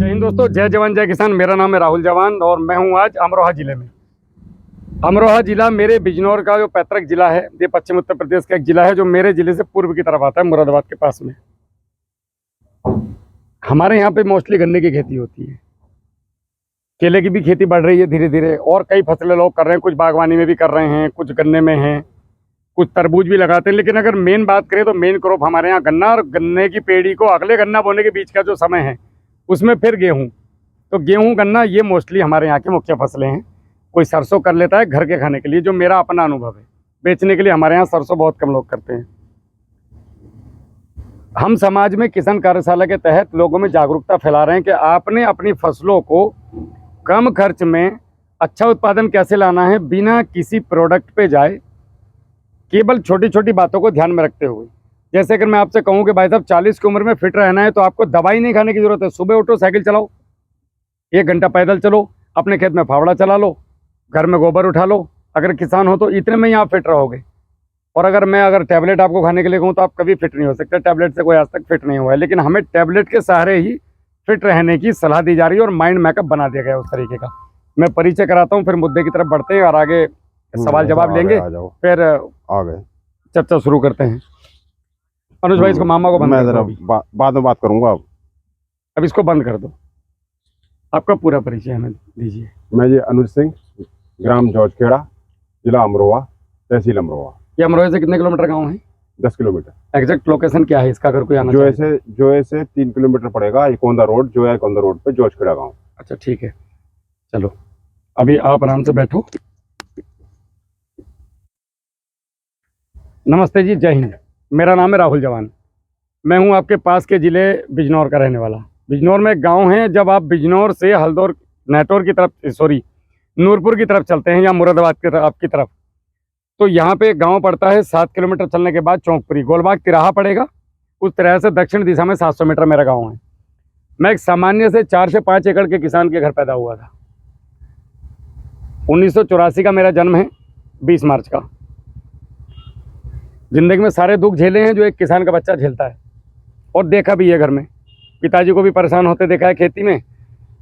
जय हिंद दोस्तों, जय जवान जय किसान। मेरा नाम है राहुल जवान और मैं हूं आज अमरोहा जिले में। अमरोहा जिला मेरे बिजनौर का जो पैतृक जिला है, ये पश्चिम उत्तर प्रदेश का एक जिला है जो मेरे जिले से पूर्व की तरफ आता है, मुरादाबाद के पास में। हमारे यहाँ पे मोस्टली गन्ने की खेती होती है, केले की भी खेती बढ़ रही है धीरे धीरे, और कई फसलें लोग कर रहे हैं, कुछ बागवानी में भी कर रहे हैं, कुछ गन्ने में हैं, कुछ तरबूज भी लगाते हैं। लेकिन अगर मेन बात करें तो मेन क्रॉप हमारे यहाँ गन्ना, और गन्ने की पेड़ी को अगले गन्ना बोने के बीच का जो समय है उसमें फिर गेहूँ। तो गेहूँ गन्ना ये मोस्टली हमारे यहाँ की मुख्य फसलें हैं। कोई सरसों कर लेता है घर के खाने के लिए, जो मेरा अपना अनुभव है। बेचने के लिए हमारे यहाँ सरसों बहुत कम लोग करते हैं। हम समाज में किसान कार्यशाला के तहत लोगों में जागरूकता फैला रहे हैं कि आपने अपनी फसलों को कम खर्च में अच्छा उत्पादन कैसे लाना है, बिना किसी प्रोडक्ट पे जाए, केवल छोटी छोटी बातों को ध्यान में रखते हुए। जैसे अगर मैं आपसे कहूं कि भाई साहब 40 की उम्र में फिट रहना है तो आपको दवाई नहीं खाने की जरूरत है। सुबह उठो, साइकिल चलाओ, 1 घंटा पैदल चलो, अपने खेत में फावड़ा चला लो, घर में गोबर उठा लो। अगर किसान हो तो इतने में ही आप फिट रहोगे। और अगर टैबलेट आपको खाने के लिए कहूँ तो आप कभी फिट नहीं हो सकते। टैबलेट से कोई आज तक फिट नहीं हुआ है, लेकिन हमें टैबलेट के सहारे ही फिट रहने की सलाह दी जा रही है और माइंड मेकअप बना दिया गया उस तरीके का। मैं परिचय कराता हूँ, फिर मुद्दे की तरफ बढ़ते हैं और आगे सवाल जवाब लेंगे, फिर आगे चर्चा शुरू करते हैं। अनुज भाई, इसको मामा को बंद कर दो, बाद में बात करूंगा। अब इसको बंद कर दो। आपका पूरा परिचय हमें दीजिए। मैं जी अनुज सिंह, ग्राम जौजखेड़ा, जिला अमरोहा, तहसील अमरोहा। ये अमरोहा से कितने किलोमीटर गाँव है? 10 किलोमीटर। एग्जैक्ट लोकेशन क्या है इसका, अगर कोई आना चाहे? जो ऐसे 3 किलोमीटर पड़ेगा इकोंदा रोड, जो है इकोंदा रोड पे जौजखेड़ा गाँव। अच्छा ठीक है, चलो अभी आप आराम से बैठो। नमस्ते जी, जय हिंद। मेरा नाम है राहुल जवान। मैं हूं आपके पास के ज़िले बिजनौर का रहने वाला। बिजनौर में एक गांव है, जब आप बिजनौर से हल्दौर नहटौर की तरफ, नूरपुर की तरफ चलते हैं या मुरादाबाद की तरफ, तो यहाँ पे एक गाँव पड़ता है। 7 किलोमीटर चलने के बाद चौंकपुरी गोलबाग तिराहा पड़ेगा। उस तरह से दक्षिण दिशा में 700 मीटर मेरा गाँव है। मैं एक सामान्य से 4 से 5 एकड़ के किसान के घर पैदा हुआ था। 1984 का मेरा जन्म है, 20 मार्च का। जिंदगी में सारे दुख झेले हैं जो एक किसान का बच्चा झेलता है, और देखा भी है घर में। पिताजी को भी परेशान होते देखा है खेती में,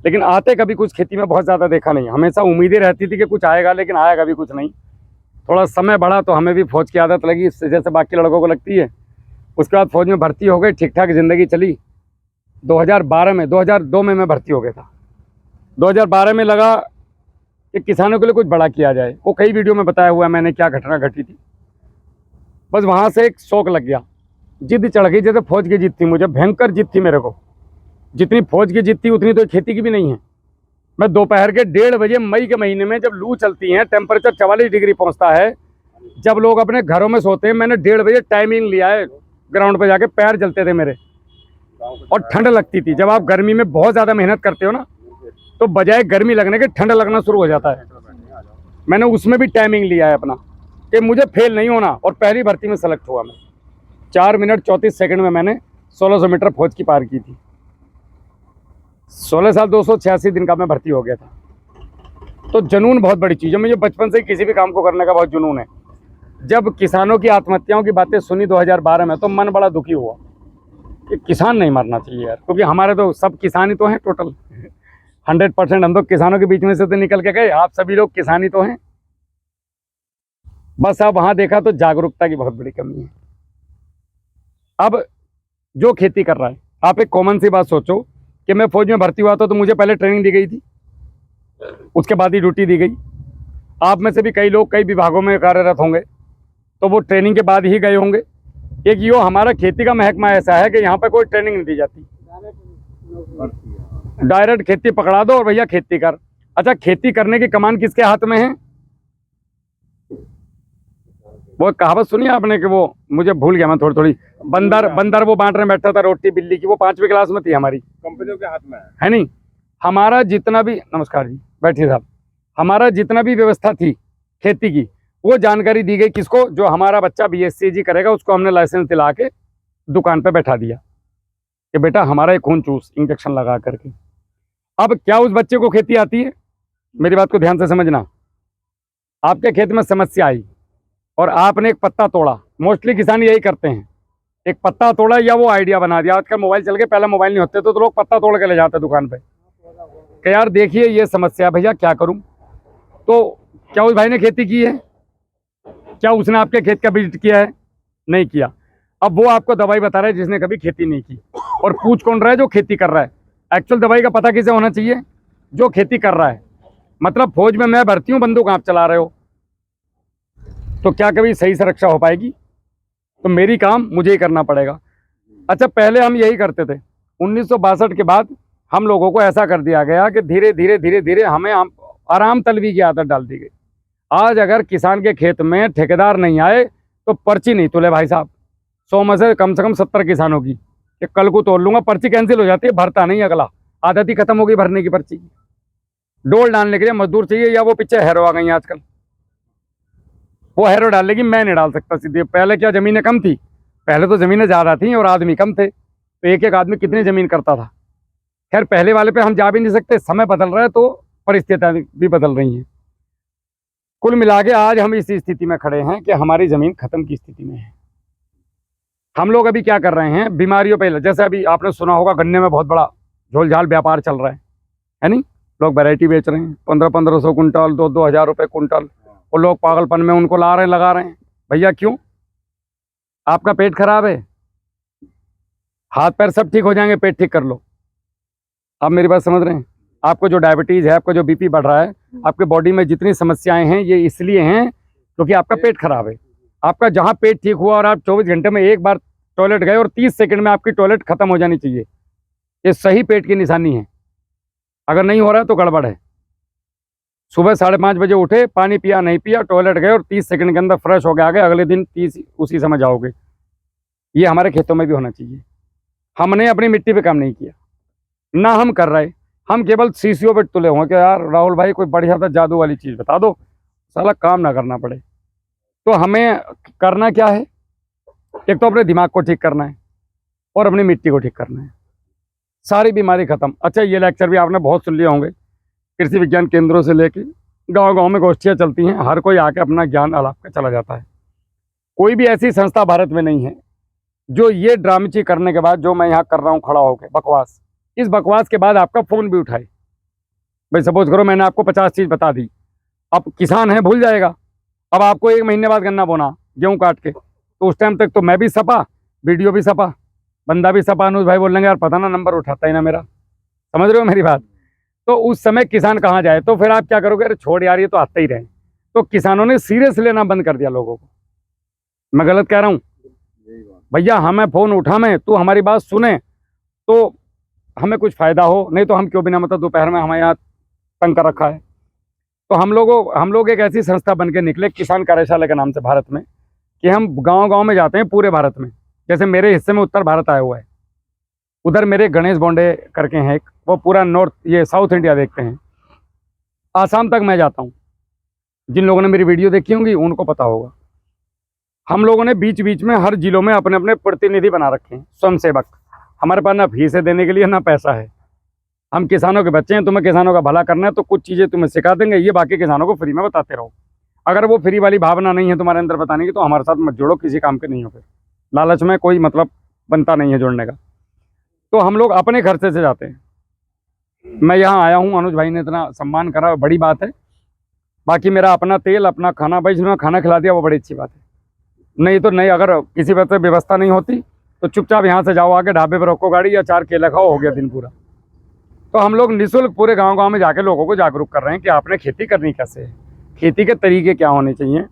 लेकिन आते कभी कुछ खेती में बहुत ज़्यादा देखा नहीं। हमेशा उम्मीदें रहती थी कि कुछ आएगा, लेकिन आएगा भी कुछ नहीं। थोड़ा समय बढ़ा तो हमें भी फौज की आदत लगी, जैसे बाकी लड़कों को लगती है। उसके बाद फौज में भर्ती हो गई, ठीक ठाक ज़िंदगी चली। 2002 में मैं भर्ती हो गया था। 2012 में लगा कि किसानों के लिए कुछ बड़ा किया जाए। वो कई वीडियो में बताया हुआ है मैंने क्या घटना घटी थी। बस वहाँ से एक शौक लग गया, जिद चढ़ गई। जैसे फौज की जिद थी मुझे, भयंकर जिद थी मेरे को। जितनी फौज की जिद थी उतनी तो खेती की भी नहीं है। मैं दोपहर के 1:30 बजे मई के महीने में, जब लू चलती है, टेम्परेचर 44 डिग्री पहुँचता है, जब लोग अपने घरों में सोते हैं, मैंने 1:30 बजे टाइमिंग लिया है। ग्राउंड पर जाके पैर जलते थे मेरे, और ठंड लगती थी। जब आप गर्मी में बहुत ज़्यादा मेहनत करते हो ना, तो बजाय गर्मी लगने के ठंड लगना शुरू हो जाता है। मैंने उसमें भी टाइमिंग लिया है अपना कि मुझे फेल नहीं होना, और पहली भर्ती में सेलेक्ट हुआ मैं। 4 मिनट 34 सेकंड में मैंने 1600 मीटर फौज की पार की थी। 16 साल 286 दिन का मैं भर्ती हो गया था। तो जुनून बहुत बड़ी चीज़ है। मुझे बचपन से किसी भी काम को करने का बहुत जुनून है। जब किसानों की आत्महत्याओं की बातें सुनी 2012 में, तो मन बड़ा दुखी हुआ कि किसान नहीं मरना चाहिए यार, क्योंकि हमारे तो सब किसान ही तो हैं। टोटल 100% हम तो किसानों के बीच में से तो निकल के गए। आप सभी लोग किसान ही तो हैं। बस अब वहाँ देखा तो जागरूकता की बहुत बड़ी कमी है। अब जो खेती कर रहा है, आप एक कॉमन सी बात सोचो कि मैं फौज में भर्ती हुआ था तो मुझे पहले ट्रेनिंग दी गई थी, उसके बाद ही ड्यूटी दी गई। आप में से भी कई लोग कई विभागों में कार्यरत होंगे, तो वो ट्रेनिंग के बाद ही गए होंगे। एक यो हमारा खेती का महकमा ऐसा है कि यहाँ पर कोई ट्रेनिंग नहीं दी जाती, डायरेक्ट खेती पकड़ा दो और भैया खेती कर। अच्छा, खेती करने की कमान किसके हाथ में है? वो कहावत सुनी आपने कि, वो मुझे भूल गया मैं थोड़ी बंदर वो बांटने बैठा था रोटी बिल्ली की। वो 5वीं क्लास में थी हमारी। कंपनियों के हाथ में है नहीं। हमारा जितना भी, नमस्कार जी, बैठिए साहब, हमारा जितना भी व्यवस्था थी खेती की, वो जानकारी दी गई किसको? जो हमारा बच्चा BSc करेगा, उसको हमने लाइसेंस दिला के दुकान पे बैठा दिया कि बेटा हमारा एक खून चूस, इंजेक्शन लगा करके। अब क्या उस बच्चे को खेती आती है? मेरी बात को ध्यान से समझना। आपके खेत में समस्या आई और आपने एक पत्ता तोड़ा। मोस्टली किसान यही करते हैं, एक पत्ता तोड़ा या वो आइडिया बना दिया। आजकल मोबाइल चल के, पहले मोबाइल नहीं होते तो लोग पत्ता तोड़ के ले जाते दुकान पे। कि यार देखिए ये समस्या है भैया, क्या करूं। तो क्या उस भाई ने खेती की है? क्या उसने आपके खेत का विजिट किया है? नहीं किया। अब वो आपको दवाई बता रहा है जिसने कभी खेती नहीं की। और पूछ कौन रहा है? जो खेती कर रहा है। एक्चुअल दवाई का पता किसे होना चाहिए? जो खेती कर रहा है। मतलब फौज में मैं भर्ती हूँ, बंदूक आप चला रहे हो, तो क्या कभी सही से रक्षा हो पाएगी? तो मेरी काम मुझे ही करना पड़ेगा। अच्छा, पहले हम यही करते थे। 1962 के बाद हम लोगों को ऐसा कर दिया गया कि धीरे धीरे धीरे धीरे हमें आराम तलबी की आदत डाल दी गई। आज अगर किसान के खेत में ठेकेदार नहीं आए तो पर्ची नहीं तुले भाई साहब। 100 में से कम 70 किसानों की कि कल को तोड़ लूंगा, पर्ची कैंसिल हो जाती है, भरता नहीं अगला। आदत ही खत्म होगी भरने की पर्ची की। डोल डालने के लिए मजदूर चाहिए, या वो पीछे हैरो आ गई आजकल, वो हैरो डाल लेगी, मैं नहीं डाल सकता सीधे। पहले क्या जमीनें कम थी? पहले तो जमीनें ज़्यादा थी और आदमी कम थे, तो एक एक आदमी कितनी ज़मीन करता था। खैर पहले वाले पे हम जा भी नहीं सकते, समय बदल रहा है तो परिस्थितियाँ भी बदल रही हैं। कुल मिला के आज हम इस स्थिति में खड़े हैं कि हमारी ज़मीन खत्म की स्थिति में है। हम लोग अभी क्या कर रहे हैं, बीमारियों पे, जैसे अभी आपने सुना होगा गन्ने में बहुत बड़ा झोलझाल व्यापार चल रहा है नहीं? लोग वैरायटी बेच रहे हैं 1500 कुंटल, 2000 रुपये कुंटल। और लोग पागलपन में उनको ला रहे हैं, लगा रहे हैं। भैया क्यों? आपका पेट खराब है, हाथ पैर सब ठीक हो जाएंगे, पेट ठीक कर लो। आप मेरी बात समझ रहे हैं? आपको जो डायबिटीज़ है, आपको जो बीपी बढ़ रहा है, आपके बॉडी में जितनी समस्याएं हैं, ये इसलिए हैं क्योंकि आपका पेट खराब है। आपका जहाँ पेट ठीक हुआ और आप 24 घंटे में एक बार टॉयलेट गए और 30 सेकंड में आपकी टॉयलेट खत्म हो जानी चाहिए, ये सही पेट की निशानी है। अगर नहीं हो रहा है तो गड़बड़ है। सुबह 5:30 बजे उठे, पानी पिया नहीं पिया, टॉयलेट गए और 30 सेकंड के अंदर फ्रेश हो गए आ गए, अगले दिन 30 उसी समय जाओगे। ये हमारे खेतों में भी होना चाहिए। हमने अपनी मिट्टी पे काम नहीं किया, ना हम कर रहे। हम केवल शीशियों पे तुले हुए कि यार राहुल भाई कोई बढ़िया सा जादू वाली चीज़ बता दो, साला काम ना करना पड़े। तो हमें करना क्या है? एक तो अपने दिमाग को ठीक करना है और अपनी मिट्टी को ठीक करना है, सारी बीमारी खत्म। अच्छा, ये लेक्चर भी आपने बहुत सुन लिए होंगे, कृषि विज्ञान केंद्रों से लेके गांव-गांव में गोष्ठियाँ चलती हैं, हर कोई आके अपना ज्ञान अलाप के चला जाता है। कोई भी ऐसी संस्था भारत में नहीं है जो ये ड्रामेची करने के बाद, जो मैं यहाँ कर रहा हूँ खड़ा होकर बकवास, इस बकवास के बाद आपका फ़ोन भी उठाए। भाई सपोज करो मैंने आपको 50 चीज़ बता दी, अब किसान है भूल जाएगा। अब आपको 1 महीने बाद गन्ना बोना, गेहूँ काट के, तो उस टाइम तक तो मैं भी सपा, वीडियो भी सपा, बंदा भी सपा। अनुज भाई बोल लेंगे यार पता ना नंबर उठाता ही ना मेरा। समझ रहे हो मेरी बात? तो उस समय किसान कहाँ जाए? तो फिर आप क्या करोगे? अरे छोड़ यार, ये तो आते ही रहे। तो किसानों ने सीरियस लेना बंद कर दिया लोगों को। मैं गलत कह रहा हूँ? भैया हमें फ़ोन उठा में, तू हमारी बात सुने तो हमें कुछ फ़ायदा हो, नहीं तो हम क्यों बिना मतलब दोपहर में हमें यहाँ तंग कर रखा है। तो हम लोग एक ऐसी संस्था बन के निकले किसान कार्यशाला के नाम से भारत में, कि हम गांव-गांव में जाते हैं पूरे भारत में। जैसे मेरे हिस्से में उत्तर भारत आया हुआ है, उधर मेरे गणेश बोंडे करके हैं एक, वो पूरा नॉर्थ ये साउथ इंडिया देखते हैं। आसाम तक मैं जाता हूँ। जिन लोगों ने मेरी वीडियो देखी होंगी उनको पता होगा। हम लोगों ने बीच बीच में हर जिलों में अपने अपने प्रतिनिधि बना रखे हैं, स्वयंसेवक। हमारे पास ना फीस है देने के लिए, ना पैसा है। हम किसानों के बच्चे हैं, तुम्हें किसानों का भला करना है तो कुछ चीज़ें तुम्हें सिखा देंगे, ये बाकी किसानों को फ्री में बताते रहो। अगर वो फ्री वाली भावना नहीं है तुम्हारे अंदर बताने की, तो हमारे साथ मत जोड़ो, किसी काम के नहीं हो। फिर लालच में कोई मतलब बनता नहीं है जोड़ने का। तो हम लोग अपने खर्चे से जाते हैं। मैं यहाँ आया हूँ, अनुज भाई ने इतना सम्मान करा, बड़ी बात है। बाकी मेरा अपना तेल, अपना खाना, भाई जिन्होंने खाना खिला दिया वो बड़ी अच्छी बात है। नहीं तो नहीं, अगर किसी वजह से व्यवस्था नहीं होती तो चुपचाप यहाँ से जाओ, आके ढाबे पर रखो गाड़ी, या 4 केला खाओ, हो गया दिन पूरा। तो हम लोग निःशुल्क पूरे गाँव-गाँव में जाके लोगों को जागरूक कर रहे हैं कि आपने खेती करनी कैसे है, खेती के तरीके क्या होने चाहिए,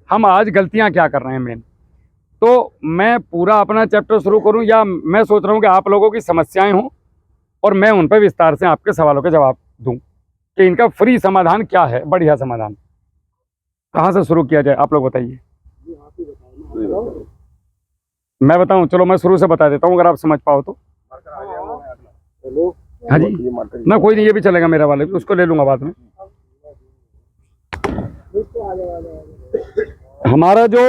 हम आज गलतियाँ क्या कर रहे हैं मेन। तो मैं पूरा अपना चैप्टर शुरू करूं, या मैं सोच रहा हूं कि आप लोगों की समस्याएं हों और मैं उन पर विस्तार से आपके सवालों के जवाब दूं कि इनका फ्री समाधान क्या है, बढ़िया समाधान। कहां से शुरू किया जाए आप लोग बताइए? मैं बताऊं? चलो मैं शुरू से बता देता हूं, अगर आप समझ पाओ तो। हाँ जी, ना कोई नहीं, ये भी चलेगा मेरा वाले भी, उसको ले लूंगा बाद में। हमारा जो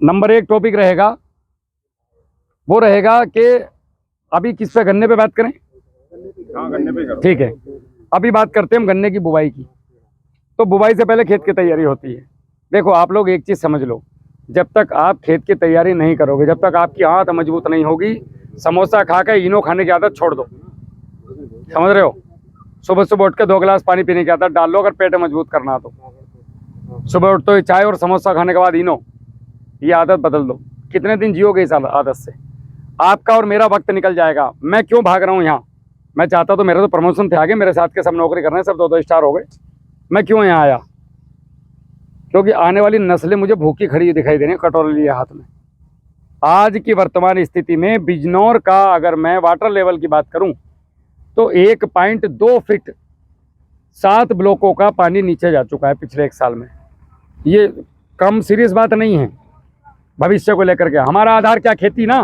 नंबर 1 टॉपिक रहेगा वो रहेगा कि अभी किस पे, गन्ने पे बात करें? हाँ, गन्ने पे करो। ठीक है, अभी बात करते हैं हम गन्ने की बुवाई की। तो बुवाई से पहले खेत की तैयारी होती है। देखो आप लोग एक चीज़ समझ लो, जब तक आप खेत की तैयारी नहीं करोगे, जब तक आपकी हाथ मजबूत नहीं होगी, समोसा खा के इनो खाने की आदत छोड़ दो। समझ रहे हो। सुबह सुबह उठ के 2 गिलास पानी पीने की आदत डाल लो अगर पेट मजबूत करना हो तो। सुबह उठ तो चाय और समोसा खाने के बाद इनो, ये आदत बदल दो। कितने दिन जियोगे इस आदत से? आपका और मेरा वक्त निकल जाएगा। मैं क्यों भाग रहा हूँ यहाँ? मैं चाहता तो मेरे तो प्रमोशन थे आगे, मेरे साथ के सब नौकरी कर रहे हैं, सब 2-2 स्टार हो गए। मैं क्यों यहाँ आया? क्योंकि आने वाली नस्लें मुझे भूखी खड़ी दिखाई दे रही है कटोरे लिए हाथ में। आज की वर्तमान स्थिति में बिजनौर का अगर मैं वाटर लेवल की बात करूं तो 1.2 फीट 7 ब्लॉकों का पानी नीचे जा चुका है पिछले 1 साल में। ये कम सीरियस बात नहीं है भविष्य को लेकर के। हमारा आधार क्या? खेती ना।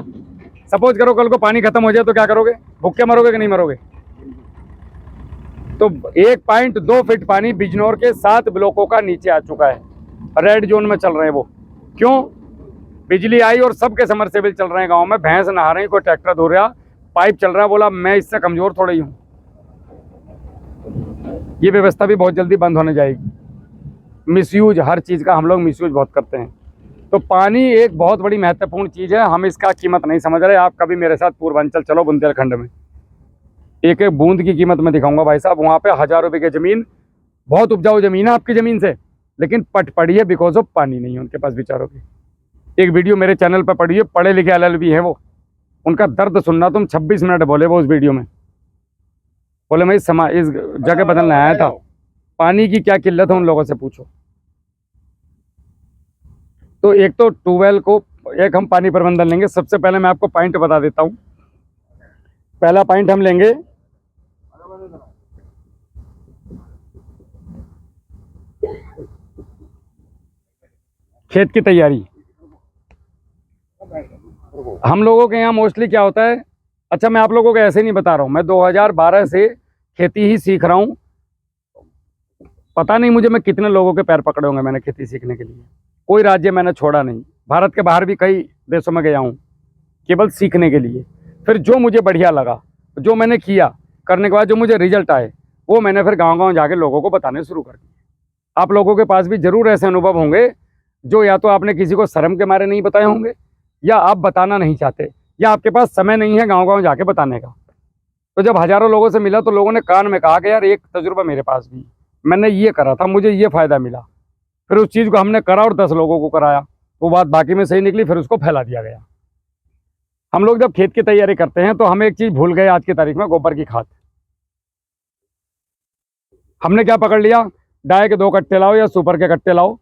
सपोज करो कल को पानी खत्म हो जाए तो क्या करोगे? भूखे मरोगे कि नहीं मरोगे? तो 1.2 फीट पानी बिजनौर के 7 ब्लॉकों का नीचे आ चुका है। रेड जोन में चल रहे हैं वो। क्यों? बिजली आई और सबके समरसेबल चल रहे हैं गांव में, भैंस नहा रही, कोई ट्रैक्टर धो रहा, पाइप चल रहा है। बोला मैं इससे कमजोर थोड़ा ही हूं। ये व्यवस्था भी बहुत जल्दी बंद होने जाएगी। मिसयूज हर चीज का हम लोग मिसयूज बहुत करते हैं। तो पानी एक बहुत बड़ी महत्वपूर्ण चीज है, हम इसका कीमत नहीं समझ रहे। आप कभी मेरे साथ पूर्वांचल चलो, बुंदेलखंड में एक एक बूंद की कीमत मैं दिखाऊंगा भाई साहब। वहां पे हजारों रुपए की जमीन, बहुत उपजाऊ जमीन है आपकी जमीन से, लेकिन पट पड़ी है बिकॉज ऑफ पानी नहीं है उनके पास बेचारों की। एक वीडियो मेरे चैनल पर पड़ी है, पढ़े लिखे LLB है वो, उनका दर्द सुनना तुम। 26 मिनट बोले वो उस वीडियो में। बोले मैं इस जगह बदलने आया था, पानी की क्या किल्लत है उन लोगों से पूछो। तो एक तो ट्यूबवेल को, एक हम पानी प्रबंधन लेंगे। सबसे पहले मैं आपको पॉइंट बता देता हूं। पहला पॉइंट हम लेंगे खेत की तैयारी। हम लोगों के यहाँ मोस्टली क्या होता है, अच्छा मैं आप लोगों को ऐसे नहीं बता रहा हूँ, मैं 2012 से खेती ही सीख रहा हूँ। पता नहीं मुझे मैं कितने लोगों के पैर पकड़े होंगे मैंने खेती सीखने के लिए। कोई राज्य मैंने छोड़ा नहीं, भारत के बाहर भी कई देशों में गया हूँ केवल सीखने के लिए। फिर जो मुझे बढ़िया लगा, जो मैंने किया, करने के बाद जो मुझे रिजल्ट आए, वो मैंने फिर गाँव-गाँव जाके लोगों को बताने शुरू कर दिए। आप लोगों के पास भी जरूर ऐसे अनुभव होंगे जो या तो आपने किसी को शर्म के मारे नहीं बताए होंगे, या आप बताना नहीं चाहते, या आपके पास समय नहीं है गाँव-गाँव जाके बताने का। तो जब हजारों लोगों से मिला तो लोगों ने कान में कहा कि यार एक तजुर्बा मेरे पास भी, मैंने ये करा था, मुझे ये फ़ायदा मिला। फिर उस चीज़ को हमने करा और 10 लोगों को कराया, वो बात बाकी में सही निकली, फिर उसको फैला दिया गया। हम लोग जब खेत की तैयारी करते हैं तो हम एक चीज़ भूल गए आज की तारीख में, गोबर की खाद। हमने क्या पकड़ लिया, डाई के 2 कट्टे लाओ या सुपर के कट्टे लाओ,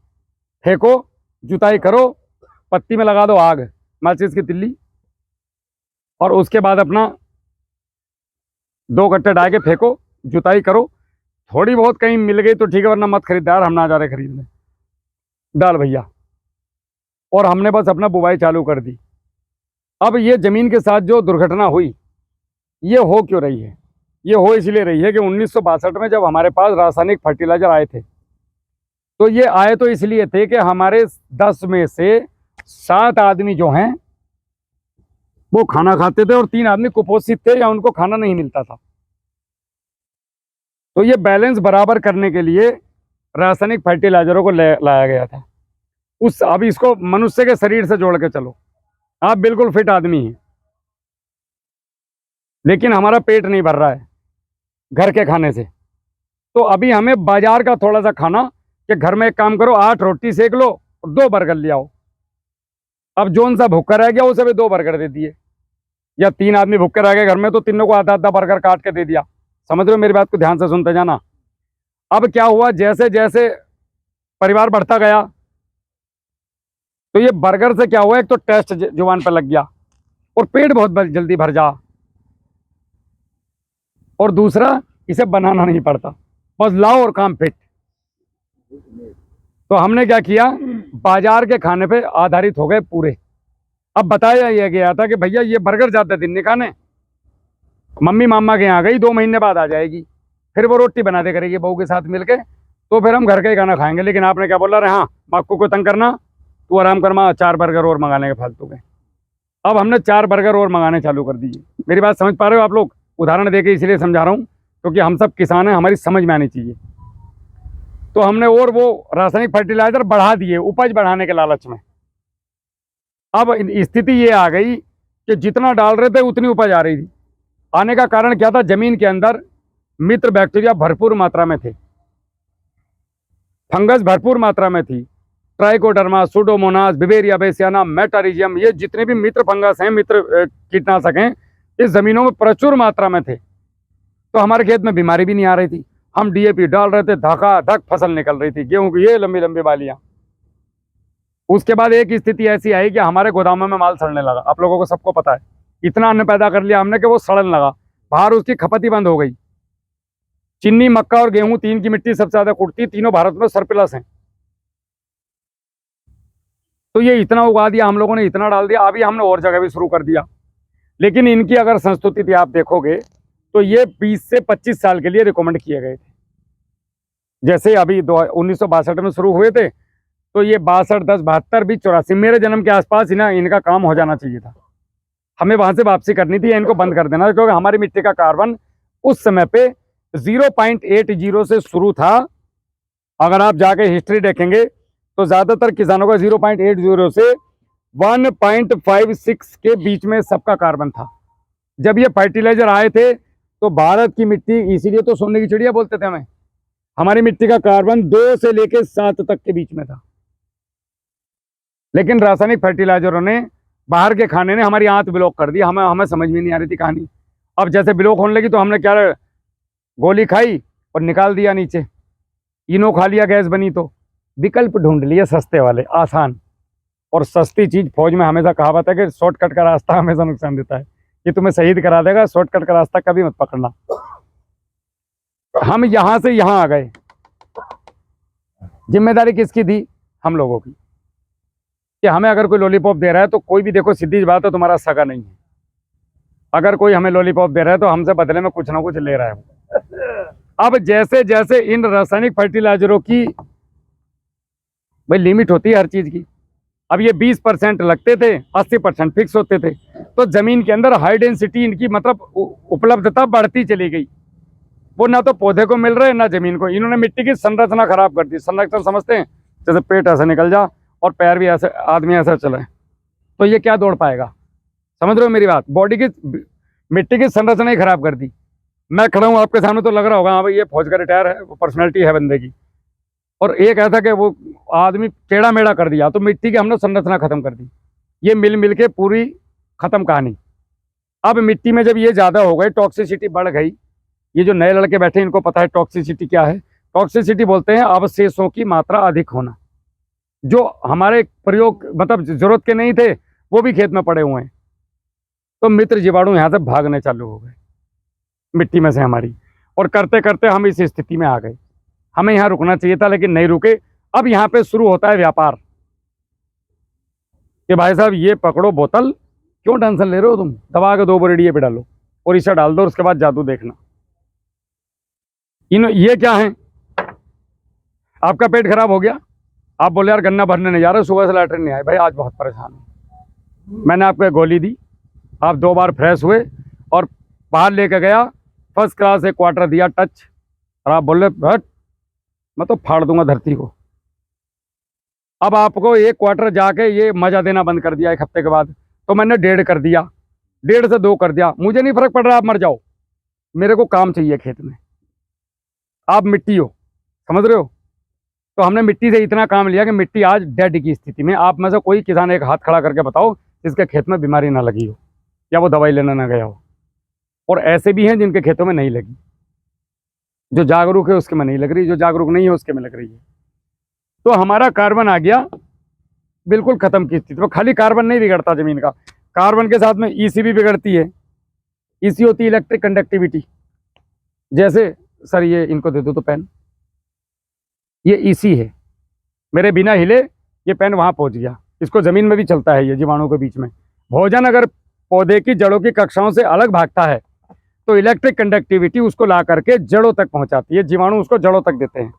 फेंको, जुताई करो, पत्ती में लगा दो आग, माचिस की तिल्ली, और उसके बाद अपना 2 कट्टे डाई के फेंको, जुताई करो। थोड़ी बहुत कहीं मिल गई तो ठीक है, वरना मत खरीदार, हम ना जा रहे खरीदने, डाल भैया। और हमने बस अपना बुवाई चालू कर दी। अब ये ज़मीन के साथ जो दुर्घटना हुई, ये हो क्यों रही है? ये हो इसलिए रही है कि 1962 में जब हमारे पास रासायनिक फर्टिलाइजर आए थे, तो ये आए तो इसलिए थे कि हमारे 10 में से 7 आदमी जो हैं वो खाना खाते थे और 3 आदमी कुपोषित थे या उनको खाना नहीं मिलता था। तो ये बैलेंस बराबर करने के लिए रासायनिक फर्टिलाइजरों को लाया गया था। अब इसको मनुष्य के शरीर से जोड़ के चलो, आप बिल्कुल फिट आदमी हैं, लेकिन हमारा पेट नहीं भर रहा है घर के खाने से। तो अभी हमें बाजार का थोड़ा सा खाना, कि घर में एक काम करो, 8 रोटी सेक लो और 2 बर्गर ले आओ। अब जोन सा भूखा रह गया उसे भी 2 बर्गर दे दिए, या 3 आदमी भूखे रह गए घर में तो तीनों को आधा-आधा बर्गर काट के दे दिया। समझ रहे हो मेरी बात को? ध्यान से सुनते जाना। अब क्या हुआ, जैसे जैसे परिवार बढ़ता गया तो ये बर्गर से क्या हुआ, एक तो टेस्ट जुबान पर लग गया और पेट बहुत जल्दी भर जा, और दूसरा इसे बनाना नहीं पड़ता, बस लाओ और काम फिट। तो हमने क्या किया, बाजार के खाने पे आधारित हो गए पूरे। अब बताया यह गया था कि भैया ये बर्गर ज़्यादा दिन नहीं खाने, मम्मी मामा के यहाँ गई 2 महीने बाद आ जाएगी, फिर वो रोटी बना दे करेगी बहू के साथ मिलके, तो फिर हम घर का ही खाना खाएंगे। लेकिन आपने क्या बोला, रे हाँ माक्कू को तंग करना, तू आराम कर, माँ 4 बर्गर और मंगाने के फालतू के। अब हमने 4 बर्गर और मंगाने चालू कर दिए। मेरी बात समझ पा रहे हो आप लोग? उदाहरण दे के इसलिए समझा रहा हूँ क्योंकि हम सब किसान हैं, हमारी समझ में आनी चाहिए। तो हमने और वो रासायनिक फर्टिलाइजर बढ़ा दिए उपज बढ़ाने के लालच में। अब स्थिति ये आ गई कि जितना डाल रहे थे उतनी उपज आ रही थी। आने का कारण क्या था, जमीन के अंदर मित्र बैक्टीरिया भरपूर मात्रा में थे, फंगस भरपूर मात्रा में थी, ट्राइकोडर्मा, सुडोमोनास, बिवेरिया बेसियाना, मेटारिजियम, ये जितने भी मित्र फंगस हैं, मित्र कीटनाशक हैं, इस जमीनों में प्रचुर मात्रा में थे। तो हमारे खेत में बीमारी भी नहीं आ रही थी। हम डीएपी डाल रहे थे, धक फसल निकल रही थी, गेहूं की ये लंबी लंबी बालियां। उसके बाद एक स्थिति ऐसी आई कि हमारे गोदामों में माल सड़ने लगा। आप लोगों को सबको पता है, इतना अन्न पैदा कर लिया हमने कि वो सड़ने लगा, बाहर उसकी खपत ही बंद हो गई। चीनी, मक्का और गेहूं, तीन की मिट्टी सबसे ज्यादा कुटती, तीनों भारत में सरप्लस हैं। तो ये इतना उगा दिया हम लोगों ने, इतना डाल दिया। अभी हमने और जगह भी शुरू कर दिया, लेकिन इनकी अगर संस्तुति थी आप देखोगे तो ये 20 से 25 साल के लिए रिकमेंड किए गए थे। जैसे अभी 1962 में शुरू हुए थे, तो ये 62, 10, 72, 20, 84 मेरे जन्म के आसपास ही ना इनका काम हो जाना चाहिए था। हमें वहां से वापसी करनी थी, इनको बंद कर देना, क्योंकि हमारी मिट्टी का कार्बन उस समय पे 0.80 से शुरू था। अगर आप जाके हिस्ट्री देखेंगे तो ज्यादातर किसानों का 0.80 से 1.56 के बीच में सबका कार्बन था। जब ये फर्टिलाइजर आए थे तो भारत की मिट्टी, इसीलिए तो सोने की चिड़िया बोलते थे हमें, हमारी मिट्टी का कार्बन 2 से लेकर 7 तक के बीच में था। लेकिन रासायनिक फर्टिलाइजरों ने, बाहर के खाने ने हमारी आंत ब्लॉक कर दी। हमें समझ में नहीं आ रही थी कहानी। अब जैसे ब्लॉक होने लगी तो हमने क्या, गोली खाई और निकाल दिया नीचे, इनो खा लिया, गैस बनी। तो विकल्प ढूंढ लिए सस्ते वाले, आसान और सस्ती चीज। फौज में हमेशा कहावत है कि शॉर्टकट का रास्ता हमेशा नुकसान देता है, ये तुम्हें शहीद करा देगा, शॉर्टकट का रास्ता कभी मत पकड़ना। हम यहां से यहां आ गए। जिम्मेदारी किसकी थी? हम लोगों की, कि हमें अगर कोई लॉलीपॉप दे रहा है तो कोई भी, देखो सीधी बात है, तुम्हारा सगा नहीं है। अगर कोई हमें लॉलीपॉप दे रहा है तो हमसे बदले में कुछ ना कुछ ले रहा है। अब जैसे जैसे इन रासायनिक फर्टिलाइजरों की भाई लिमिट होती है हर चीज की। अब ये 20% लगते थे, 80% फिक्स होते थे, तो जमीन के अंदर हाई डेंसिटी इनकी मतलब उपलब्धता बढ़ती चली गई। वो ना तो पौधे को मिल रहे हैं ना जमीन को। इन्होंने मिट्टी की संरचना खराब कर दी। संरचना समझते हैं? जैसे पेट ऐसे निकल जा और पैर भी ऐसे, आदमी ऐसा चले, तो ये क्या दौड़ पाएगा? समझ रहे हो मेरी बात? बॉडी की, मिट्टी की संरचना ही खराब कर दी। मैं खड़ा हूँ आपके सामने तो लग रहा होगा हाँ भाई ये फौज का रिटायर है, वो पर्सनैलिटी है बंदे की। और एक ऐसा कि वो आदमी टेढ़ा मेढ़ा कर दिया, तो मिट्टी की हमने संरचना खत्म कर दी। ये मिल मिल के पूरी खत्म कहानी। अब मिट्टी में जब ये ज्यादा हो गए, टॉक्सिसिटी बढ़ गई। ये जो नए लड़के बैठे इनको पता है टॉक्सिसिटी क्या है। टॉक्सिसिटी बोलते हैं अवशेषों की मात्रा अधिक होना। जो हमारे प्रयोग मतलब जरूरत के नहीं थे वो भी खेत में पड़े हुए हैं। तो मित्र जीवाणु यहाँ से भागने चालू हो गए मिट्टी में से हमारी, और करते करते हम इस स्थिति में आ गए। हमें यहाँ रुकना चाहिए था लेकिन नहीं रुके। अब यहाँ पे शुरू होता है व्यापार कि भाई साहब ये पकड़ो बोतल, क्यों टेंशन ले रहे हो तुम, दबा के 2 बोरेडिये पे डालो और इसे डाल दो, उसके बाद जादू देखना। ये क्या है? आपका पेट खराब हो गया, आप बोले यार गन्ना भरने नहीं जा रहे, सुबह से लैटरिन नहीं आए, भाई आज बहुत परेशान हूँ। मैंने आपको एक गोली दी, आप 2 बार फ्रेश हुए और बाहर लेके गया, फर्स्ट क्लास एक क्वार्टर दिया टच, और आप बोले हट मैं तो फाड़ दूंगा धरती को। अब आपको एक क्वार्टर जाके ये मजा देना बंद कर दिया 1 हफ्ते के बाद, तो मैंने 1.5 कर दिया, 1.5 से 2 कर दिया। मुझे नहीं फर्क पड़ रहा, आप मर जाओ, मेरे को काम चाहिए खेत में। आप मिट्टी हो, समझ रहे हो? तो हमने मिट्टी से इतना काम लिया कि मिट्टी आज डेड की स्थिति में। आप में से कोई किसान एक हाथ खड़ा करके बताओ जिसके खेत में बीमारी ना लगी हो या वो दवाई लेना ना गया हो। और ऐसे भी हैं जिनके खेतों में नहीं लगी। जो जागरूक है उसके में नहीं लग रही, जो जागरूक नहीं है उसके में लग रही है। तो हमारा कार्बन आ गया बिल्कुल खत्म की स्थिति। तो खाली कार्बन नहीं बिगड़ता जमीन का, कार्बन के साथ में ईसी भी बिगड़ती है। ईसी होती है इलेक्ट्रिक कंडक्टिविटी। जैसे सर ये इनको दे दो तो पेन, ये ईसी है, मेरे बिना हिले ये पेन वहां पहुंच गया। इसको जमीन में भी चलता है ये जीवाणु के बीच में। भोजन अगर पौधे की जड़ों की कक्षाओं से अलग भागता है तो इलेक्ट्रिक कंडक्टिविटी उसको ला करके जड़ों तक पहुंचाती है। जीवाणु उसको जड़ों तक देते हैं।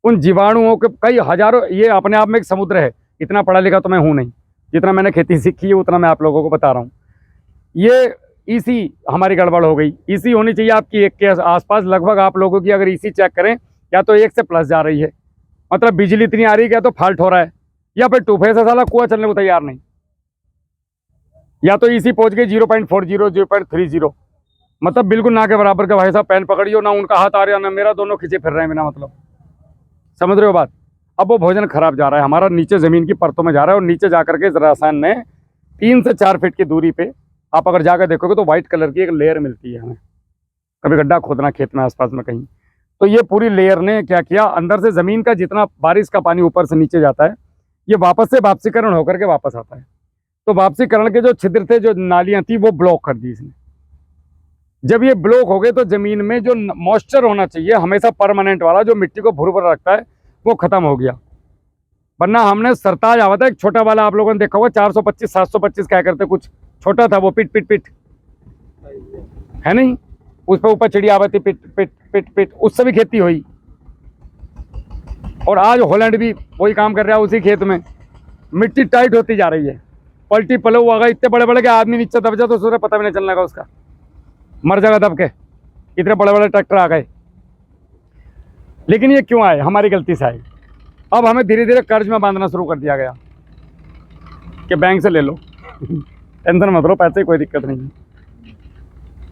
उन जीवाणुओं के कई हजारों, ये अपने आप में एक समुद्र है। इतना पढ़ा लिखा तो मैं हूं नहीं, जितना मैंने खेती सीखी है उतना मैं आप लोगों को बता रहा हूँ। ये ईसी हमारी गड़बड़ हो गई। ईसी होनी चाहिए आपकी 1 के आसपास। लगभग आप लोगों की अगर ईसी चेक करें या तो 1 से प्लस जा रही है, मतलब बिजली इतनी आ रही है, या तो फॉल्ट हो रहा है, या फिर 2 फेस साला कुआं चलने को तैयार नहीं, या तो ईसी पहुंच गई 0.40, 0.30। मतलब बिल्कुल ना के बराबर के भाई साहब पेन पकड़ियो, ना उनका हाथ आ रहा ना मेरा, दोनों खींचे फिर रहे हैं बिना मतलब। समझ रहे हो बात। अब वो भोजन खराब जा रहा है हमारा, नीचे जमीन की परतों में जा रहा है, और नीचे जाकर के इस रसायन ने 3 से 4 फीट की दूरी पे आप अगर जाकर देखोगे तो व्हाइट कलर की एक लेयर मिलती है हमें। कभी गड्ढा खोदना खेत में आसपास में कहीं, तो ये पूरी लेयर ने क्या किया, अंदर से जमीन का जितना बारिश का पानी ऊपर से नीचे जाता है, ये वापस से वापसीकरण होकर के वापस आता है। तो वापसीकरण के जो छिद्र थे, जो नालियां थी, वो ब्लॉक कर दी इसने। जब ये ब्लॉक हो गए तो जमीन में जो मॉइस्चर होना चाहिए हमेशा परमानेंट वाला, जो मिट्टी को भुरभुरा रखता है, वो खत्म हो गया। वरना हमने सरताज आवा था एक छोटा वाला, आप लोगों ने देखा होगा, 425 725 क्या करते, कुछ छोटा था वो, पिट पिट पिट है नहीं, उस पर ऊपर चिड़िया आती, पिट पिट पिट पिट, उससे भी खेती हुई। और आज हॉलैंड भी वही काम कर रहा है उसी खेत में। मिट्टी टाइट होती जा रही है, पलटी पलो आ गए, इतने बड़े बड़े के आदमी नीचे दब जाए तो उसका पता भी नहीं चलने का, उसका मर जाएगा दब के, इतने बड़े बड़े ट्रैक्टर आ गए। लेकिन ये क्यों आए, हमारी गलती से आए। अब हमें धीरे धीरे कर्ज में बांधना शुरू कर दिया गया कि बैंक से ले लो, टेंशन मत लो, पैसे कोई दिक्कत नहीं है,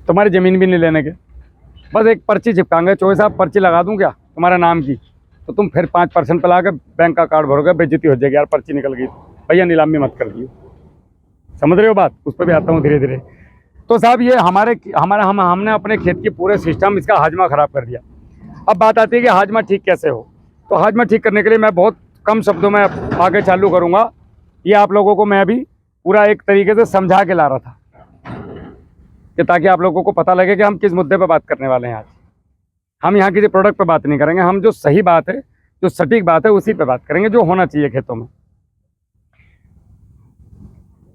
तुम्हारी ज़मीन भी नहीं लेने के, बस एक पर्ची चिपकाएंगे, चोए साहब पर्ची लगा दूं क्या तुम्हारे नाम की, तो तुम फिर 5% पे ला के बैंक का कार्ड भरोगे, बेइज्जती हो जाएगी यार, पर्ची निकल गई, भैया नीलामी मत कर दियो। समझ रहे हो बात, उस पर भी आता हूँ धीरे धीरे। तो साहब ये हमने अपने खेत की पूरे सिस्टम, इसका हाजमा ख़राब कर दिया। अब बात आती है कि हाजमा ठीक कैसे हो। तो हाजमा ठीक करने के लिए मैं बहुत कम शब्दों में आगे चालू करूँगा, ये आप लोगों को मैं अभी पूरा एक तरीके से समझा के ला रहा था, कि ताकि आप लोगों को पता लगे कि हम किस मुद्दे पर बात करने वाले हैं आज। हम यहाँ किसी प्रोडक्ट पर बात नहीं करेंगे, हम जो सही बात है, जो सटीक बात है, उसी पे बात करेंगे, जो होना चाहिए खेतों में।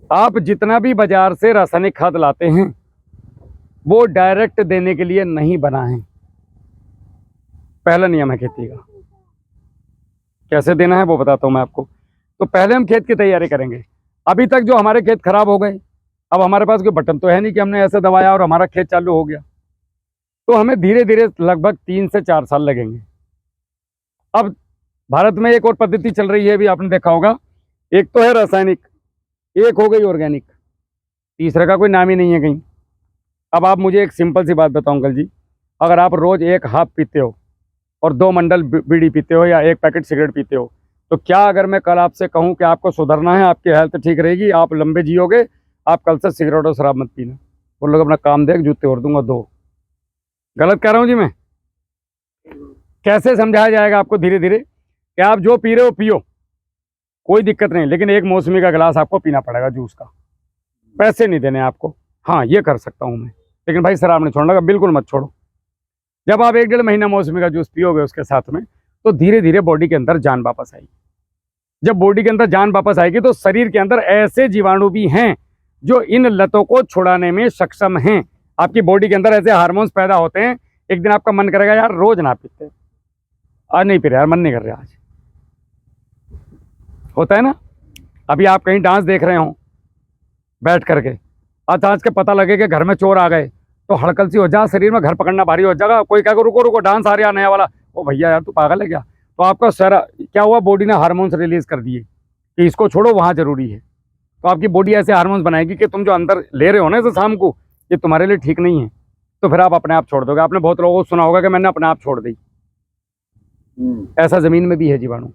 आप जितना भी बाजार से रासायनिक खाद लाते हैं वो डायरेक्ट देने के लिए नहीं बना है। पहला नियम है खेती का, कैसे देना है वो बताता हूं मैं आपको। तो पहले हम खेत की तैयारी करेंगे। अभी तक जो हमारे खेत खराब हो गए, अब हमारे पास कोई बटन तो है नहीं कि हमने ऐसे दबाया और हमारा खेत चालू हो गया। तो हमें धीरे धीरे लगभग 3 से 4 साल लगेंगे। अब भारत में एक और पद्धति चल रही है, भी आपने देखा होगा, एक तो है रासायनिक, एक हो गई ऑर्गेनिक, तीसरे का कोई नाम ही नहीं है कहीं। अब आप मुझे एक सिंपल सी बात बताओ अंकल जी, अगर आप रोज़ एक हाफ पीते हो और 2 मंडल बीड़ी पीते हो या 1 पैकेट सिगरेट पीते हो, तो क्या अगर मैं कल आपसे कहूं कि आपको सुधरना है, आपकी हेल्थ ठीक रहेगी, आप लंबे जियोगे, आप कल से सिगरेट और शराब मत पीना, वो लोग अपना काम देख, जूते और दूंगा 2। गलत कह रहा हूं जी मैं? कैसे समझाया जाएगा आपको धीरे धीरे कि आप जो पी रहे हो पियो, कोई दिक्कत नहीं, लेकिन एक मौसमी का गिलास आपको पीना पड़ेगा जूस का, पैसे नहीं देने आपको। हाँ ये कर सकता हूँ मैं, लेकिन भाई शराब नहीं छोड़ना, बिल्कुल मत छोड़ो। जब आप 1 डेढ़ महीना मौसमी का जूस पियोगे उसके साथ में, तो धीरे धीरे बॉडी के अंदर जान वापस आएगी। जब बॉडी के अंदर जान वापस आएगी तो शरीर के अंदर ऐसे जीवाणु भी हैं जो इन लतों को छुड़ाने में सक्षम हैं। आपकी बॉडी के अंदर ऐसे हार्मोन्स पैदा होते हैं, एक दिन आपका मन करेगा यार रोज ना पीते, आज नहीं पी रहे यार, मन नहीं कर रहा आज, होता है ना। अभी आप कहीं डांस देख रहे हो बैठ करके, आज के पता लगे कि घर में चोर आ गए, तो हड़कल सी हो जा, शरीर में घर पकड़ना भारी हो जाएगा। कोई कहेगा रुको रुको डांस आ रहा नया वाला, ओ भैया यार तू पागल है क्या। तो आपका सारा क्या हुआ, बॉडी ने हार्मोन्स रिलीज कर दिए कि इसको छोड़ो, वहाँ जरूरी है। तो आपकी बॉडी ऐसे हार्मोन्स बनाएगी कि तुम जो अंदर ले रहे हो ना इसे शाम को, ये तुम्हारे लिए ठीक नहीं है, तो फिर आप अपने आप छोड़ दोगे। आपने बहुत लोगों को सुना होगा कि मैंने अपने आप छोड़ दी, ऐसा जमीन में भी है जीवाणु।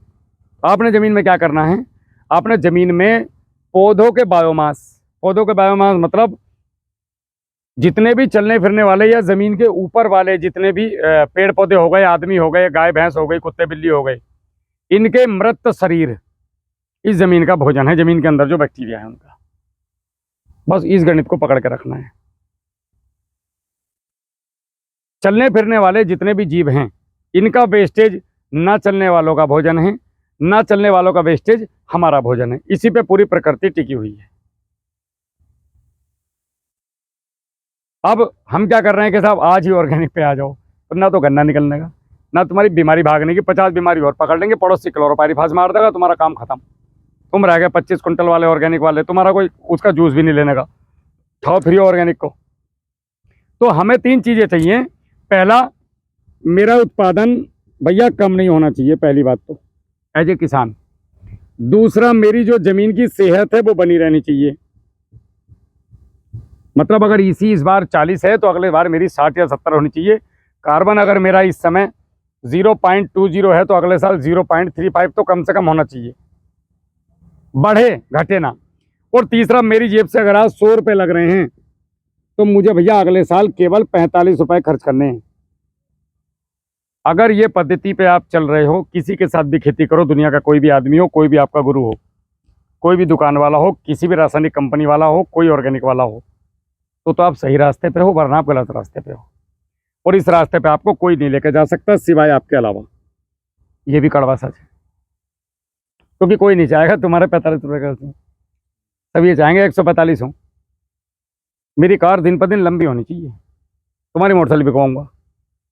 आपने जमीन में क्या करना है, आपने जमीन में पौधों के बायोमास मतलब जितने भी चलने फिरने वाले या जमीन के ऊपर वाले जितने भी पेड़ पौधे हो गए, आदमी हो गए, गाय भैंस हो गई, कुत्ते बिल्ली हो गए, इनके मृत शरीर इस जमीन का भोजन है। जमीन के अंदर जो बैक्टीरिया है उनका, बस इस गणित को पकड़ के रखना है। चलने फिरने वाले जितने भी जीव हैं, इनका वेस्टेज ना चलने वालों का भोजन है, ना चलने वालों का वेस्टेज हमारा भोजन है। इसी पे पूरी प्रकृति टिकी हुई है। अब हम क्या कर रहे हैं कि साहब आज ही ऑर्गेनिक पे आ जाओ, तो ना तो गन्ना निकलने का, ना तुम्हारी बीमारी भागने की, 50 बीमारी और पकड़ लेंगे, पड़ोसी क्लोरोपाइरीफास मार देगा, तुम्हारा काम खत्म। तुम रह गए 25 कुंटल वाले ऑर्गेनिक वाले, तुम्हारा कोई उसका जूस भी नहीं लेने का, खाओ फ्री ऑर्गेनिक को। तो हमें 3 चीज़ें चाहिए। पहला, मेरा उत्पादन भैया कम नहीं होना चाहिए, पहली बात तो एज ए किसान। दूसरा, मेरी जो ज़मीन की सेहत है वो बनी रहनी चाहिए, मतलब अगर इसी इस बार 40 है तो अगले बार मेरी 60 या 70 होनी चाहिए। कार्बन अगर मेरा इस समय 0.20 है तो अगले साल 0.35 तो कम से कम होना चाहिए, बढ़े घटे ना। और तीसरा, मेरी जेब से अगर आज 100 रुपये लग रहे हैं तो मुझे भैया अगले साल केवल 45 रुपये खर्च करने हैं। अगर ये पद्धति पे आप चल रहे हो, किसी के साथ भी खेती करो, दुनिया का कोई भी आदमी हो, कोई भी आपका गुरु हो, कोई भी दुकान वाला हो, किसी भी रासायनिक कंपनी वाला हो, कोई ऑर्गेनिक वाला हो, तो आप सही रास्ते पे हो, वरना आप गलत रास्ते पे हो। और इस रास्ते पे आपको कोई नहीं लेकर जा सकता सिवाय आपके अलावा। ये भी कड़वा सच है, क्योंकि कोई नहीं चाहेगा तुम्हारे 45 रुपये का, सब ये चाहेंगे 145 हो। मेरी कार दिन पर दिन लंबी होनी चाहिए, तुम्हारी मोटरसाइकिल बिकवाऊंगा,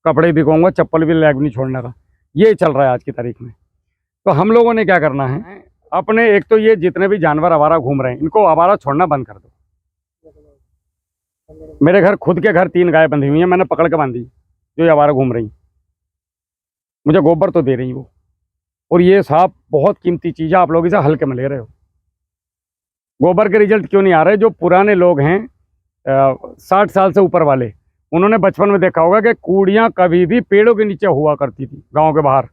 कपड़े बिकवाऊंगा, चप्पल भी लैग नहीं छोड़ने का। ये चल रहा है आज की तारीख में। तो हम लोगों ने क्या करना है, अपने एक तो ये जितने भी जानवर आवारा घूम रहे हैं, इनको आवारा छोड़ना बंद कर दो। मेरे घर खुद के घर 3 गाय बंधी हुई हैं, मैंने पकड़ के बांधी, जो ये आवारा घूम रही। मुझे गोबर तो दे रही वो, और ये साहब बहुत कीमती चीज़ है, आप लोग इसे हल्के में ले रहे हो। गोबर के रिजल्ट क्यों नहीं आ रहे? जो पुराने लोग हैं 60 साल से ऊपर वाले, उन्होंने बचपन में देखा होगा कि कूड़ियाँ कभी भी पेड़ों के नीचे हुआ करती थी गाँव के बाहर।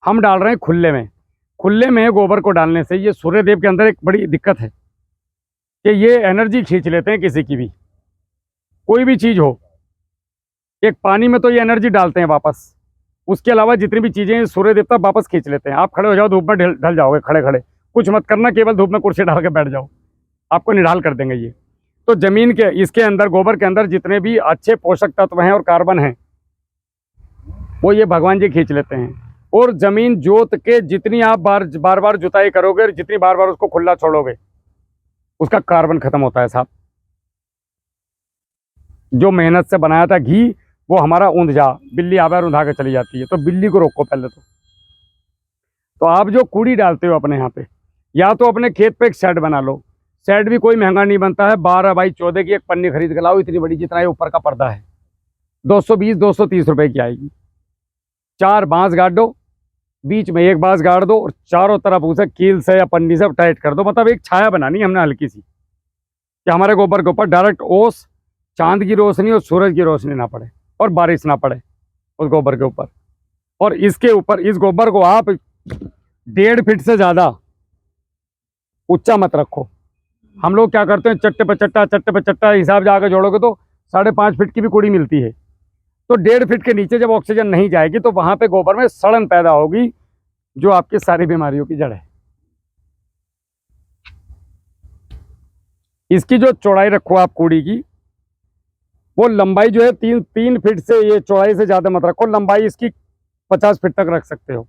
हम डाल रहे हैं खुले में। खुले में गोबर को डालने से ये सूर्यदेव के अंदर एक बड़ी दिक्कत है कि ये एनर्जी खींच लेते हैं किसी की भी, कोई भी चीज़ हो। एक पानी में तो ये एनर्जी डालते हैं वापस, उसके अलावा जितनी भी चीज़ें सूर्य देवता वापस खींच लेते हैं। आप खड़े हो जाओ धूप में, ढल जाओगे खड़े खड़े, कुछ मत करना, केवल धूप में कुर्सी डाल के बैठ जाओ, आपको निढाल कर देंगे ये। तो जमीन के इसके अंदर, गोबर के अंदर जितने भी अच्छे पोषक तत्व हैं और कार्बन हैं, वो ये भगवान जी खींच लेते हैं। और जमीन जोत के जितनी आप बार बार जुताई करोगे, जितनी बार बार उसको खुला छोड़ोगे, उसका कार्बन खत्म होता है साहब। जो मेहनत से बनाया था घी, वो हमारा ऊंध जा, बिल्ली आवे और ऊंधा के चली जाती है। तो बिल्ली को रोको पहले तो आप जो कूड़ी डालते हो अपने यहाँ पे, या तो अपने खेत पे एक शेड बना लो। शेड भी कोई महंगा नहीं बनता है, 12 बाई 14 की एक पन्नी खरीद के लाओ, इतनी बड़ी जितना ये ऊपर का पर्दा है, 220-230 रुपए की आएगी। 4 बांस गाड़ दो, बीच में एक बांस गाड़ दो, और चारों तरफ उसे कील से या पन्नी से टाइट कर दो। मतलब एक छाया बनानी हमने हल्की सी, कि हमारे गोबर के ऊपर डायरेक्ट ओस, चांद की रोशनी और सूरज की रोशनी ना पड़े, और बारिश ना पड़े उस गोबर के ऊपर। और इसके ऊपर इस गोबर को आप 1.5 फीट से ज़्यादा ऊंचा मत रखो। हम लोग क्या करते हैं, चट्टे पे चट्टा हिसाब जाकर जोड़ोगे तो 5.5 फीट की भी कूड़ी मिलती है। तो 1.5 फीट के नीचे जब ऑक्सीजन नहीं जाएगी तो वहां पे गोबर में सड़न पैदा होगी, जो आपकी सारी बीमारियों की जड़ है। इसकी जो चौड़ाई रखो आप कूड़ी की, वो लंबाई जो है 3 फीट से, ये चौड़ाई से ज़्यादा मत रखो। लंबाई इसकी 50 फीट तक रख सकते हो,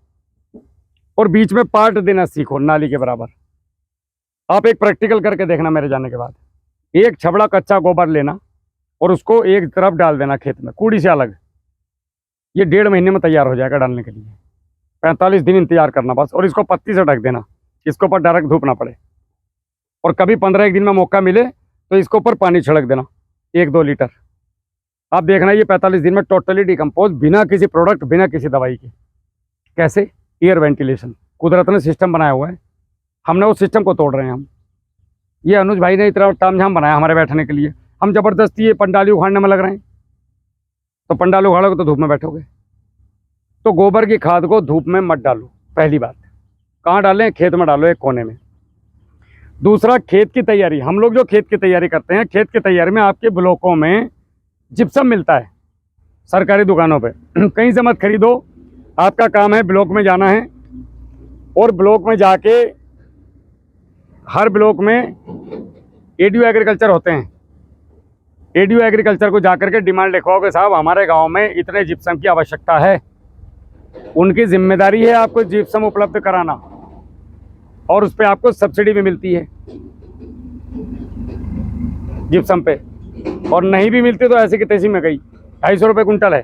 और बीच में पार्ट देना सीखो नाली के बराबर। आप एक प्रैक्टिकल करके देखना मेरे जाने के बाद। एक छबड़ा कच्चा गोबर लेना और उसको एक तरफ डाल देना खेत में, कूड़ी से अलग। ये 1.5 महीने में तैयार हो जाएगा डालने के लिए। 45 दिन इंतजार करना बस, और इसको पत्ती से ढक देना, इसके ऊपर डायरेक्ट धूप ना पड़े। और कभी 15 दिन में मौका मिले तो इसके ऊपर पानी छिड़क देना 1-2 लीटर। आप देखना ये 45 दिन में टोटली डिकम्पोज, बिना किसी प्रोडक्ट, बिना किसी दवाई के। कैसे? एयर वेंटिलेशन कुदरत ने सिस्टम बनाया हुआ है, हमने उस सिस्टम को तोड़ रहे हैं हम। ये अनुज भाई ने इतना तामझाम बनाया हमारे बैठने के लिए, हम जबरदस्ती ये पंडाली उखाड़ने में लग रहे हैं। तो पंडाल उखाड़ोगे तो धूप में बैठोगे। तो गोबर की खाद को धूप में मत डालो, पहली बात। कहाँ डालें? खेत में डालो, एक कोने में। दूसरा, खेत की तैयारी। हम लोग जो खेत की तैयारी करते हैं, खेत की तैयारी में आपके ब्लॉकों में जिप्सम मिलता है सरकारी दुकानों पे, कहीं से मत खरीदो। आपका काम है ब्लॉक में जाना है, और ब्लॉक में जाके हर ब्लॉक में एडीओ एग्रीकल्चर होते हैं, एडीओ एग्रीकल्चर को जाकर के डिमांड लिखवाओगे, साहब हमारे गांव में इतने जिप्सम की आवश्यकता है। उनकी जिम्मेदारी है आपको जिप्सम उपलब्ध कराना, और उस पर आपको सब्सिडी भी मिलती है जिप्सम पे। और नहीं भी मिलती तो ऐसी की तैसी में गई, 250 रुपये कुंटल है।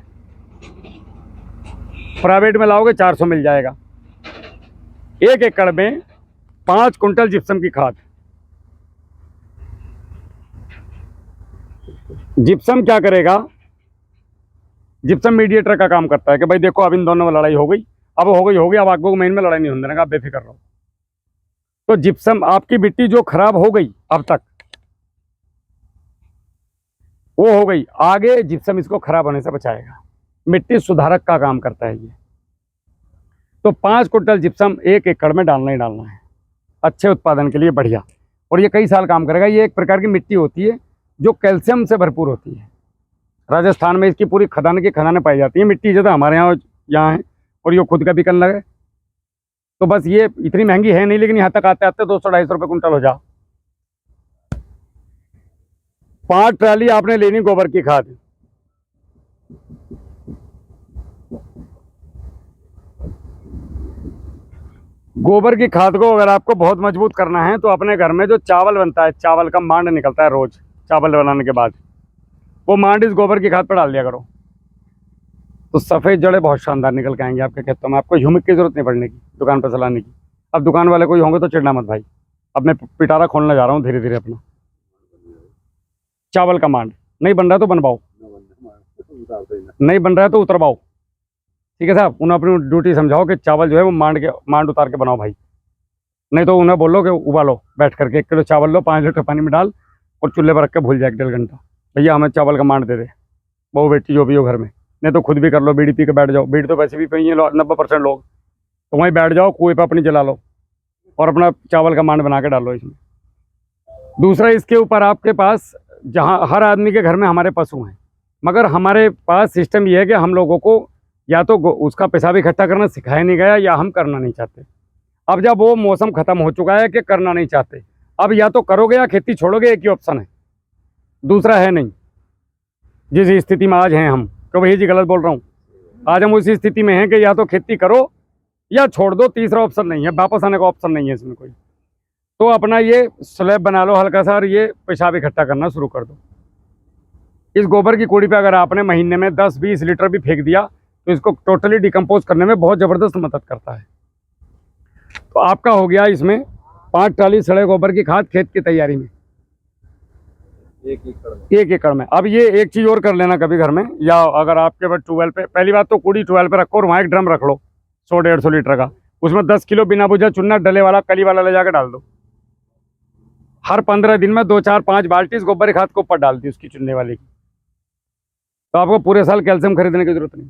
प्राइवेट में लाओगे 400 मिल जाएगा। 1 एकड़ में 5 कुंटल जिप्सम की खाद। जिप्सम क्या करेगा? जिप्सम मीडिएटर का काम करता है कि भाई देखो अब इन दोनों में लड़ाई हो गई, अब हो गई, अब आगे मेन में लड़ाई नहीं होने देगा, आप बेफिक्र रहो। तो जिप्सम आपकी मिट्टी जो खराब हो गई अब तक, वो हो गई। आगे जिप्सम इसको खराब होने से बचाएगा, मिट्टी सुधारक का काम करता है ये। तो 5 क्विंटल जिप्सम 1 एकड़ में डालना ही डालना है, अच्छे उत्पादन के लिए बढ़िया। और ये कई साल काम करेगा। ये एक प्रकार की मिट्टी होती है जो कैल्शियम से भरपूर होती है। राजस्थान में इसकी पूरी खदान की खदानें पाई जाती है। मिट्टी ज़्यादा हमारे यहाँ है और ये खुद का भी करने लगे। तो बस ये इतनी महंगी है नहीं, लेकिन यहाँ तक आते आते 200-250 रुपये कुंटल हो जा। 5 ट्राली आपने लेनी गोबर की खाद। गोबर की खाद को अगर आपको बहुत मजबूत करना है तो अपने घर में जो चावल बनता है, चावल का मांड निकलता है रोज चावल बनाने के बाद, वो मांड इस गोबर की खाद पर डाल दिया करो, तो सफ़ेद जड़ें बहुत शानदार निकल के आएंगे आपके खेतों में। आपको ह्यूमिक की जरूरत नहीं पड़ने की दुकान पर चलाने की। अब दुकान वाले कोई होंगे तो चिढ़ना मत भाई। अब मैं पिटारा खोलने जा रहा हूँ धीरे धीरे अपना। चावल का मांड नहीं बन रहा है तो बनवाओ, नहीं बन रहा है तो उतरवाओ, ठीक है साहब। उन्हें अपनी ड्यूटी समझाओ कि चावल जो है वो मांड उतार के बनाओ भाई। नहीं तो उन्हें बोलो कि उबालो बैठ करके, 1 किलो चावल लो, 5 लीटर पानी में डाल और चूल्हे पर रख के भूल जाए 1-1.5 घंटा। भैया हमें चावल का मांड दे दे, बहू बेटी जो भी हो घर में। नहीं तो खुद भी कर लो, बीड़ी पी के बैठ जाओ। बीड़ी तो वैसे भी पिए 90% लोग, तो वहीं बैठ जाओ, कुएं पर अपनी जला लो और अपना चावल का मांड बना के डालो इसमें। दूसरा, इसके ऊपर आपके पास, जहाँ हर आदमी के घर में हमारे पशु हैं, मगर हमारे पास सिस्टम ये है कि हम लोगों को या तो उसका पेशाब इकट्ठा करना सिखाया नहीं गया या हम करना नहीं चाहते। अब जब वो मौसम खत्म हो चुका है कि करना नहीं चाहते, अब या तो करोगे या खेती छोड़ोगे, एक ही ऑप्शन है, दूसरा है नहीं। जिस स्थिति में आज हैं हम, तो भैया जी गलत बोल रहा हूँ, आज हम उसी स्थिति में हैं कि या तो खेती करो या छोड़ दो, तीसरा ऑप्शन नहीं है, वापस आने का ऑप्शन नहीं है इसमें कोई। तो अपना ये स्लैब बना लो हल्का सा और ये पेशाब इकट्ठा करना शुरू कर दो। इस गोबर की कूड़ी पे अगर आपने महीने में 10-20 लीटर भी फेंक दिया तो इसको टोटली डिकम्पोज करने में बहुत ज़बरदस्त मदद करता है। तो आपका हो गया इसमें 5 ट्राली सड़े गोबर की खाद खेत की तैयारी में, 1 एकड़ में। अब ये एक चीज़ और कर लेना कभी घर में, या अगर आपके पास ट्यूबवेल पे, पहली बात तो कूड़ी ट्यूबवेल पे रखो और वहाँ एक ड्रम रख लो 100-150 लीटर का, उसमें 10 किलो बिना बुझा चुना डले वाला कली वाला ले जाकर डाल दो। हर 15 दिन में 2-4-5 बाल्टी इस गोबर की खाद को ऊपर डाल दी उसकी चुनने वाले की। तो आपको पूरे साल कैल्शियम खरीदने की जरूरत नहीं,